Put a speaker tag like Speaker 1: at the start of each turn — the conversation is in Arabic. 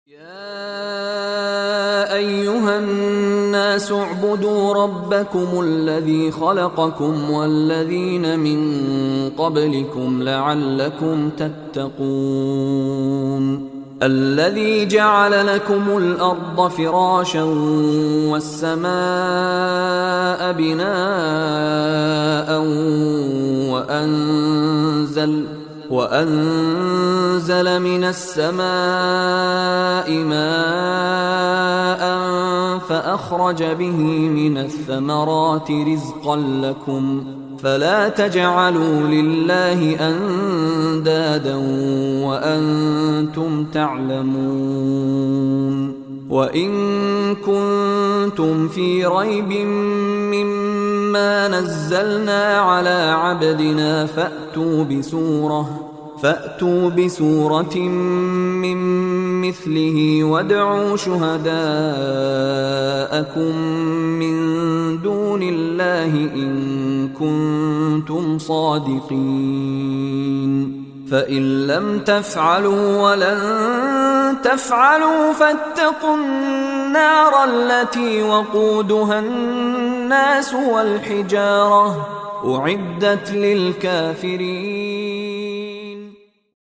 Speaker 1: يا أيها الناس اعبدوا ربكم الذي خلقكم والذين من قبلكم لعلكم تتقون الذي جعل لكم الأرض فراشا والسماء بناء وأنزل من السماء ماء فأخرج به من الثمرات رزقا لكم فلا تجعلوا لله أندادا وأنتم تعلمون وإن كنتم في ريب مما نزلنا على عبدنا فأتوا بسورة من مثله وادعوا شهداءكم من دون الله إن كنتم صادقين فإن لم تفعلوا ولن تفعلوا فاتقوا النار التي وقودها الناس والحجارة أعدت للكافرين